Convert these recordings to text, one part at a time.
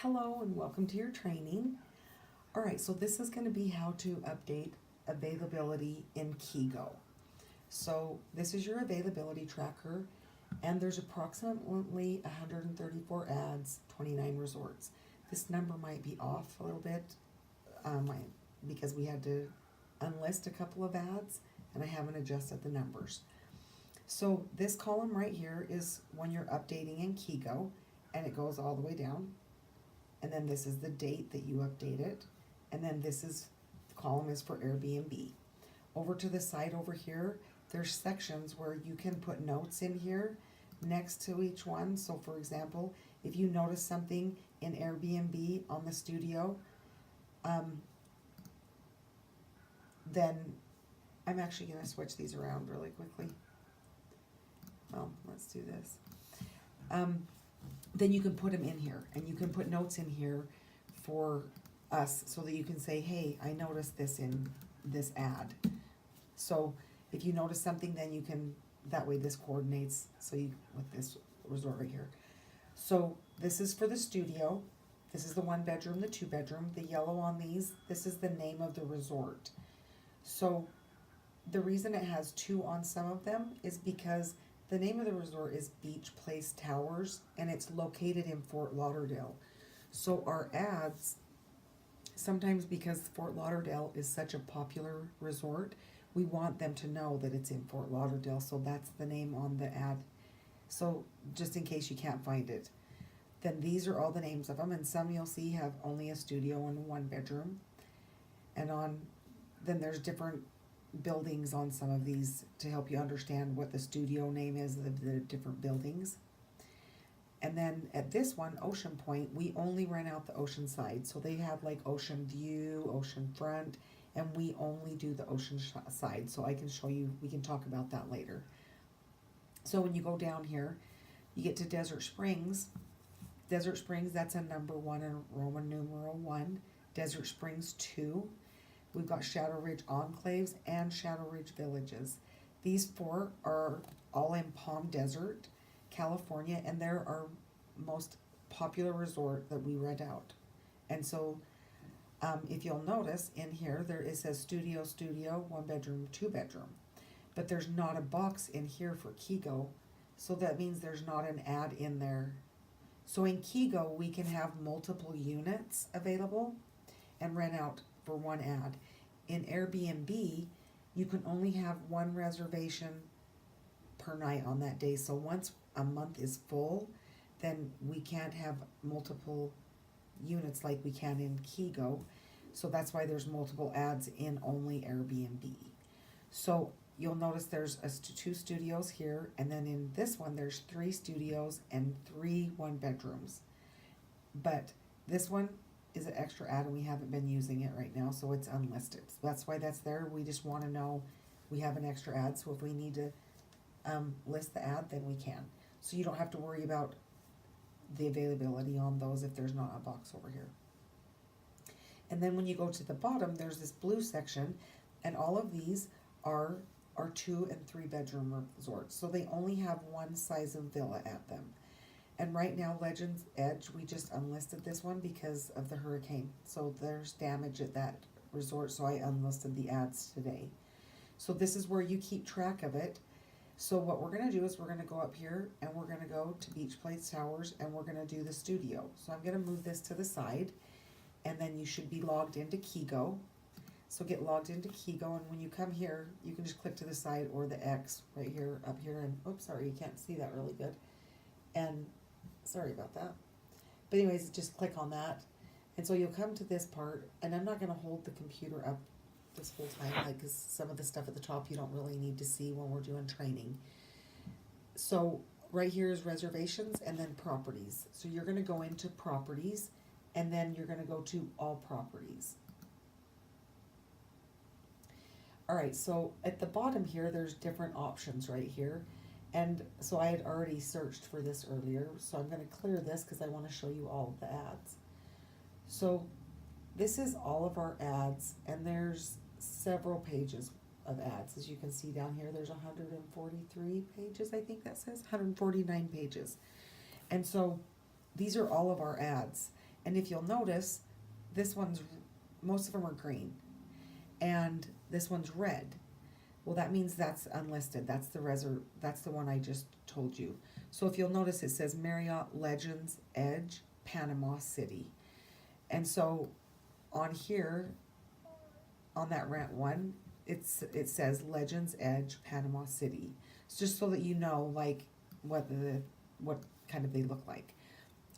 Hello and welcome to your training. All right, so this is going to be how to update availability in Kigo. So this is your availability tracker, and there's approximately 134 ads, 29 resorts. This number might be off a little bit because we had to unlist a couple of ads and I haven't adjusted the numbers. So this column right here is when you're updating in Kigo, and it goes all the way down. And then this is the date that you update it. And then this is, the column is for Airbnb. Over to the side over here, there's sections where you can put notes in here next to each one. So for example, if you notice something in Airbnb on the studio, then I'm actually gonna switch these around really quickly. Well, let's do this. Then you can put them in here, and you can put notes in here for us so that you can say, hey, I noticed this in this ad. So if you notice something, then you can, that way this coordinates so you with this resort right here. So this is for the studio. This is the 1 bedroom, the 2 bedroom. The yellow on these, this is the name of the resort. So the reason it has 2 on some of them is because the name of the resort is Beach Place Towers, and it's located in Fort Lauderdale. So our ads, sometimes because Fort Lauderdale is such a popular resort, we want them to know that it's in Fort Lauderdale, so that's the name on the ad. So just in case you can't find it. Then these are all the names of them, and some you'll see have only a studio and 1 bedroom. And then there's different buildings on some of these to help you understand what the studio name is of the different buildings. And then at this one, Ocean Point, we only rent out the ocean side. So they have like ocean view, ocean front, and we only do the ocean side. So I can show you, we can talk about that later. So when you go down here, you get to Desert Springs. Desert Springs, that's a number 1 in Roman numeral 1. Desert Springs 2. We've got Shadow Ridge Enclaves and Shadow Ridge Villages. These 4 are all in Palm Desert, California, and they're our most popular resort that we rent out. And so if you'll notice in here, it says studio, 1 bedroom, 2 bedroom. But there's not a box in here for Kigo, so that means there's not an ad in there. So in Kigo, we can have multiple units available and rent out for 1 ad. In Airbnb, you can only have 1 reservation per night on that day. So once a month is full, then we can't have multiple units like we can in Kigo. So that's why there's multiple ads in only Airbnb. So you'll notice there's 2 studios here, and then in this one there's 3 studios and 3 1 bedrooms. But this one is an extra ad and we haven't been using it right now, so it's unlisted. So that's why that's there. We just want to know we have an extra ad, so if we need to list the ad, then we can. So you don't have to worry about the availability on those if there's not a box over here. And then when you go to the bottom, there's this blue section, and all of these are 2 and 3 bedroom resorts. So they only have 1 size of villa at them. And right now, Legends Edge, we just unlisted this one because of the hurricane. So there's damage at that resort, so I unlisted the ads today. So this is where you keep track of it. So what we're gonna do is we're gonna go up here and we're gonna go to Beach Place Towers and we're gonna do the studio. So I'm gonna move this to the side, and then you should be logged into Kigo. So get logged into Kigo, and when you come here, you can just click to the side or the X right here, up here, and oops, sorry, you can't see that really good. And sorry about that. But anyways, just click on that. And so you'll come to this part, and I'm not going to hold the computer up this whole time, like, because some of the stuff at the top you don't really need to see when we're doing training. So right here is reservations and then properties. So you're going to go into properties, and then you're going to go to all properties. All right, so at the bottom here, there's different options right here. And so I had already searched for this earlier, so I'm going to clear this because I want to show you all of the ads. So this is all of our ads, and there's several pages of ads. As you can see down here, there's 143 pages, I think that says, 149 pages. And so these are all of our ads. And if you'll notice, this one's, most of them are green, and this one's red. Well, that means that's unlisted. That's that's the one I just told you. So if you'll notice, it says Marriott Legends Edge, Panama City. And so on here, on that rent one, it says Legends Edge, Panama City. It's just so that you know, like, what kind of they look like.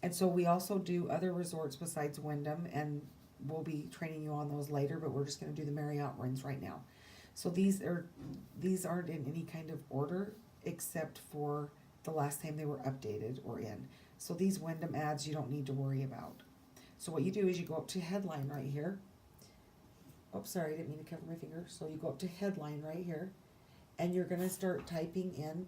And so we also do other resorts besides Wyndham, and we'll be training you on those later, but we're just gonna do the Marriott ones right now. So these aren't in any kind of order except for the last time they were updated or in. So these Wyndham ads you don't need to worry about. So what you do is you go up to headline right here. Oh, sorry, I didn't mean to cover my finger. So you go up to headline right here, and you're gonna start typing in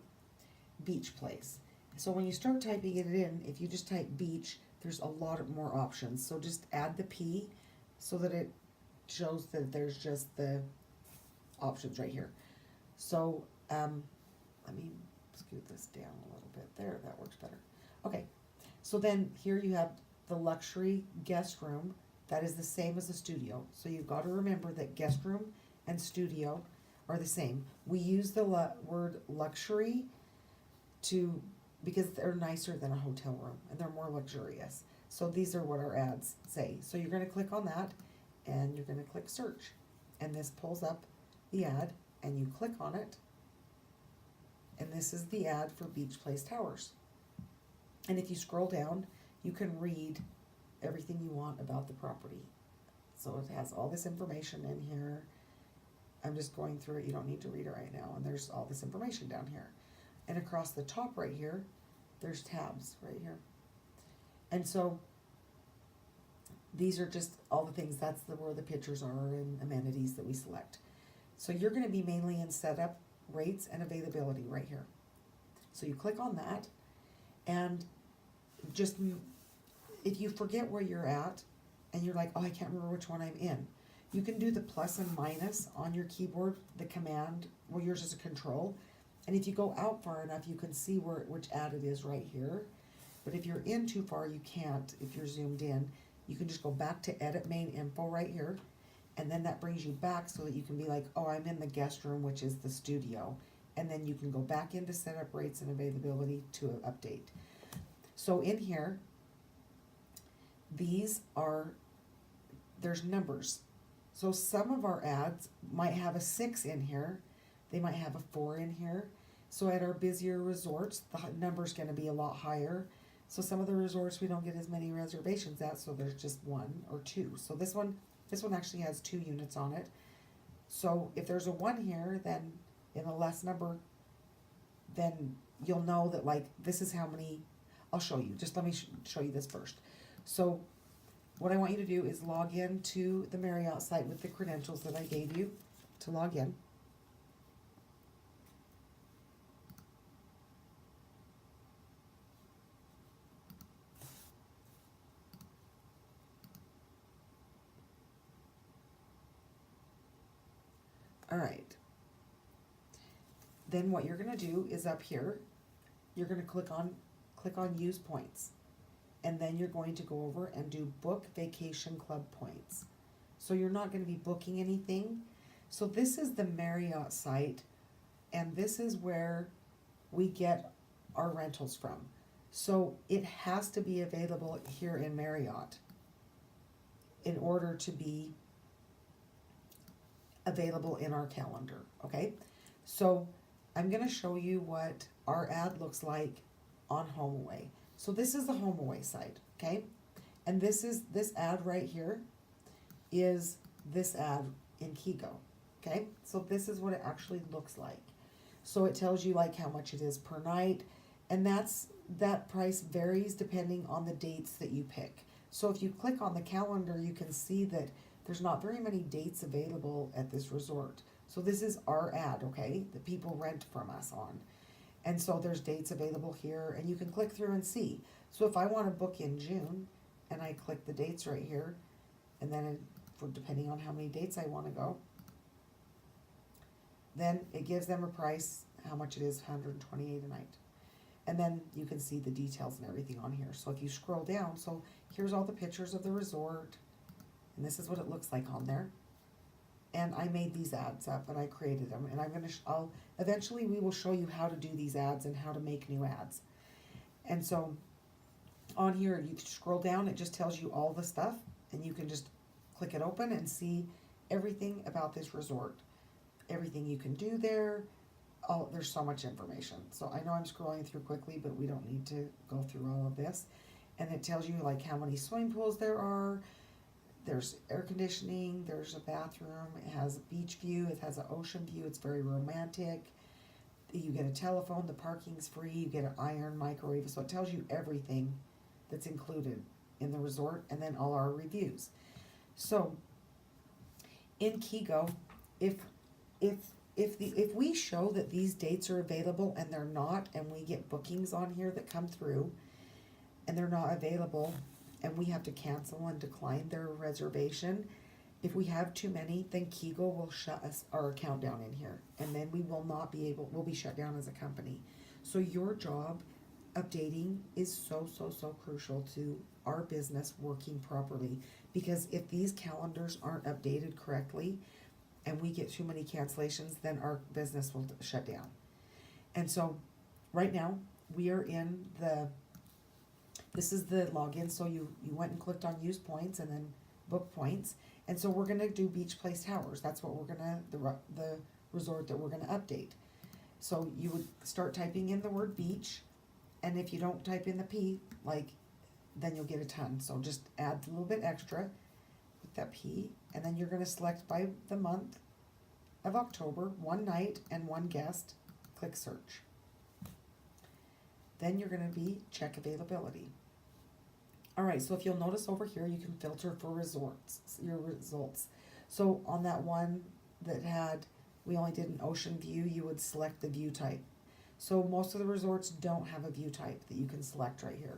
beach place. So when you start typing it in, if you just type beach, there's a lot more options. So just add the P so that it shows that there's just the options right here. So let me scoot this down a little bit. There, that works better. Okay, so then here you have the luxury guest room. That is the same as the studio. So you've got to remember that guest room and studio are the same. We use the word luxury because they're nicer than a hotel room and they're more luxurious. So these are what our ads say. So you're going to click on that and you're going to click search, and this pulls up the ad, and you click on it, and this is the ad for Beach Place Towers. And if you scroll down, you can read everything you want about the property. So it has all this information in here. I'm just going through it. You don't need to read it right now. And there's all this information down here. And across the top right here, there's tabs right here. And so these are just all the things. That's where the pictures are and amenities that we select. So you're going to be mainly in setup, rates, and availability right here. So you click on that, and just, if you forget where you're at and you're like, oh, I can't remember which one I'm in, you can do the plus and minus on your keyboard, the command, well, yours is a control. And if you go out far enough, you can see which ad it is right here. But if you're in too far, you can't. If you're zoomed in, you can just go back to edit main info right here. And then that brings you back so that you can be like, oh, I'm in the guest room, which is the studio. And then you can go back into setup rates and availability to update. So in here, there's numbers. So some of our ads might have a 6 in here. They might have a 4 in here. So at our busier resorts, the number's gonna be a lot higher. So some of the resorts we don't get as many reservations at, so there's just 1 or 2. So this one actually has 2 units on it. So if there's a 1 here, then in a less number, then you'll know that, like, this is how many. I'll show you. Just let me show you this first. So what I want you to do is log in to the Marriott site with the credentials that I gave you to log in. All right. Then what you're gonna do is up here, you're gonna click on use points. And then you're going to go over and do book vacation club points. So you're not gonna be booking anything. So this is the Marriott site, and this is where we get our rentals from. So it has to be available here in Marriott in order to be available in our calendar, okay? So I'm gonna show you what our ad looks like on HomeAway. So this is the HomeAway site, okay? And this ad right here is this ad in Kigo, okay? So this is what it actually looks like. So it tells you like how much it is per night, and that price varies depending on the dates that you pick. So if you click on the calendar, you can see that there's not very many dates available at this resort. So this is our ad, okay, that people rent from us on. And so there's dates available here, and you can click through and see. So if I want to book in June, and I click the dates right here, and then depending on how many dates I want to go, then it gives them a price, how much it is, $128 a night. And then you can see the details and everything on here. So if you scroll down, so here's all the pictures of the resort, and this is what it looks like on there. And I made these ads up and I created them, and I'll eventually we will show you how to do these ads and how to make new ads. And so on here, you scroll down, it just tells you all the stuff, and you can just click it open and see everything about this resort, everything you can do there. Oh, there's so much information. So I know I'm scrolling through quickly, but we don't need to go through all of this. And it tells you like how many swimming pools there are. There's air conditioning, there's a bathroom, it has a beach view, it has an ocean view, it's very romantic. You get a telephone, the parking's free, you get an iron microwave, so it tells you everything that's included in the resort, and then all our reviews. So in Kigo, if we show that these dates are available and they're not, and we get bookings on here that come through and they're not available, and we have to cancel and decline their reservation, if we have too many, then Kigo will shut our account down in here, and then we'll be shut down as a company. So your job updating is so crucial to our business working properly, because if these calendars aren't updated correctly and we get too many cancellations, then our business will shut down. And so right now we are in this is the login. So you went and clicked on use points and then book points. And so we're gonna do Beach Place Towers. That's what we're gonna, the resort that we're gonna update. So you would start typing in the word beach, and if you don't type in the P, then you'll get a ton. So just add a little bit extra with that P, and then you're gonna select by the month of October, 1 night and 1 guest, click search. Then you're gonna check availability. All right, so if you'll notice over here, you can filter for your results. So on that one that we only did an ocean view, you would select the view type. So most of the resorts don't have a view type that you can select right here.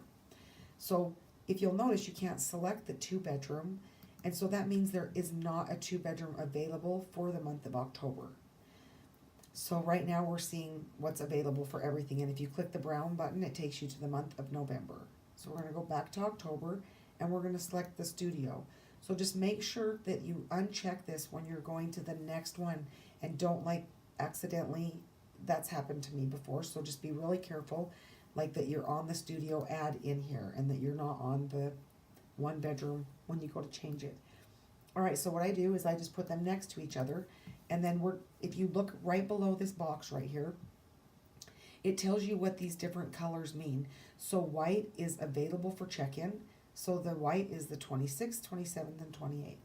So if you'll notice, you can't select the 2-bedroom, and so that means there is not a 2-bedroom available for the month of October. So right now we're seeing what's available for everything, and if you click the brown button, it takes you to the month of November. So we're gonna go back to October, and we're gonna select the studio. So just make sure that you uncheck this when you're going to the next one, and don't accidentally, that's happened to me before, so just be really careful, that you're on the studio ad in here, and that you're not on the 1-bedroom when you go to change it. All right, so what I do is I just put them next to each other, and then if you look right below this box right here, it tells you what these different colors mean. So white is available for check-in. So the white is the 26th, 27th, and 28th.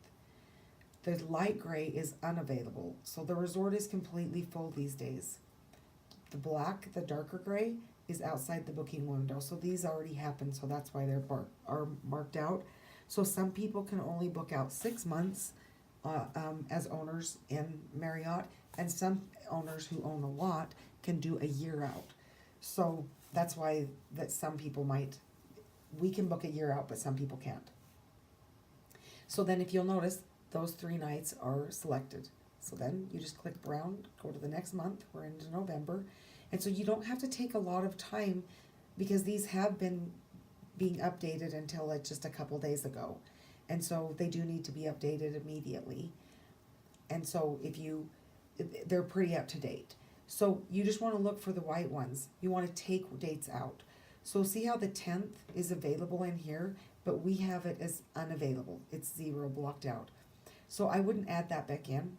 The light gray is unavailable. So the resort is completely full these days. The black, the darker gray, is outside the booking window. So these already happened, so that's why they're marked out. So some people can only book out 6 months as owners in Marriott, and some owners who own a lot can do a year out. So that's why some people we can book a year out, but some people can't. So then if you'll notice, those 3 nights are selected. So then you just click brown, go to the next month, we're into November. And so you don't have to take a lot of time, because these have been being updated until just a couple days ago. And so they do need to be updated immediately. And so they're pretty up to date. So you just want to look for the white ones. You want to take dates out. So see how the 10th is available in here, but we have it as unavailable. It's 0 blocked out. So I wouldn't add that back in,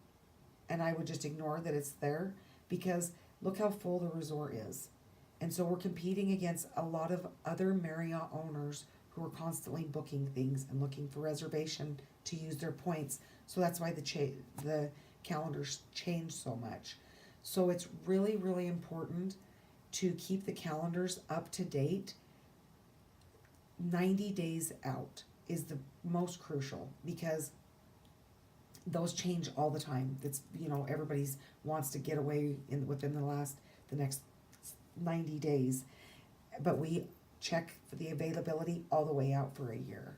and I would just ignore that it's there, because look how full the resort is. And so we're competing against a lot of other Marriott owners who are constantly booking things and looking for reservation to use their points. So that's why the calendars change so much. So it's really, really important to keep the calendars up to date. 90 days out is the most crucial, because those change all the time. It's, everybody's wants to get away within the next 90 days, but we check for the availability all the way out for a year.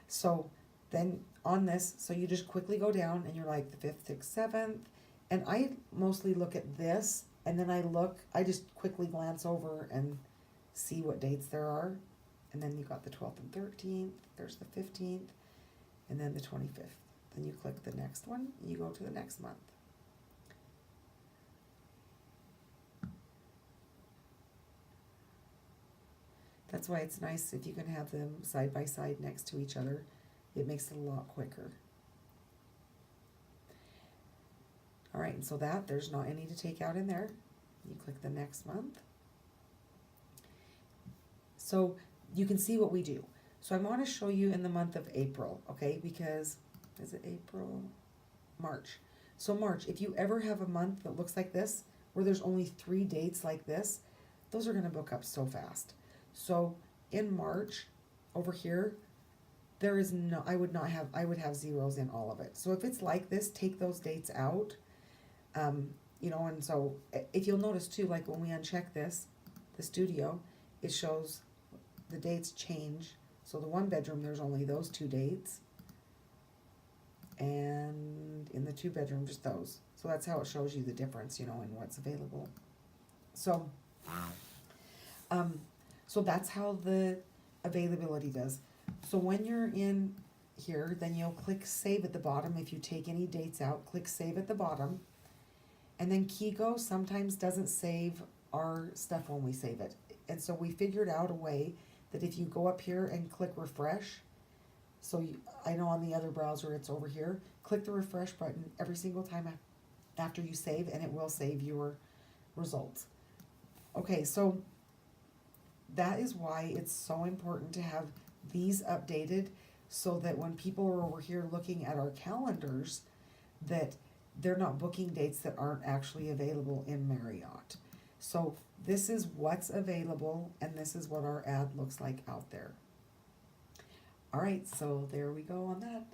So then on this, so you just quickly go down and you're like the 5th, 6th, 7th, and I mostly look at this, and then I just quickly glance over and see what dates there are, and then you got the 12th and 13th, there's the 15th, and then the 25th. Then you click the next one, you go to the next month. That's why it's nice if you can have them side by side next to each other. It makes it a lot quicker. All right, and so that, there's not any to take out in there. You click the next month. So you can see what we do. So I want to show you in the month of April, okay? Because, is it April? March. So March, if you ever have a month that looks like this, where there's only 3 dates like this, those are going to book up so fast. So in March, over here, there is no, I would have zeros in all of it. So if it's like this, take those dates out. You know, and so if you'll notice too, like when we uncheck this, the studio, it shows the dates change. So the 1 bedroom, there's only those 2 dates. And in the 2 bedroom, just those. So that's how it shows you the difference, you know, in what's available. So, so that's how the availability does. So when you're in here, then you'll click save at the bottom. If you take any dates out, click save at the bottom. And then Kigo sometimes doesn't save our stuff when we save it. And so we figured out a way that if you go up here and click refresh, so you, I know on the other browser it's over here, click the refresh button every single time after you save, and it will save your results. Okay, so that is why it's so important to have these updated, so that when people are over here looking at our calendars, that they're not booking dates that aren't actually available in Marriott. So this is what's available, and this is what our ad looks like out there. All right, so there we go on that.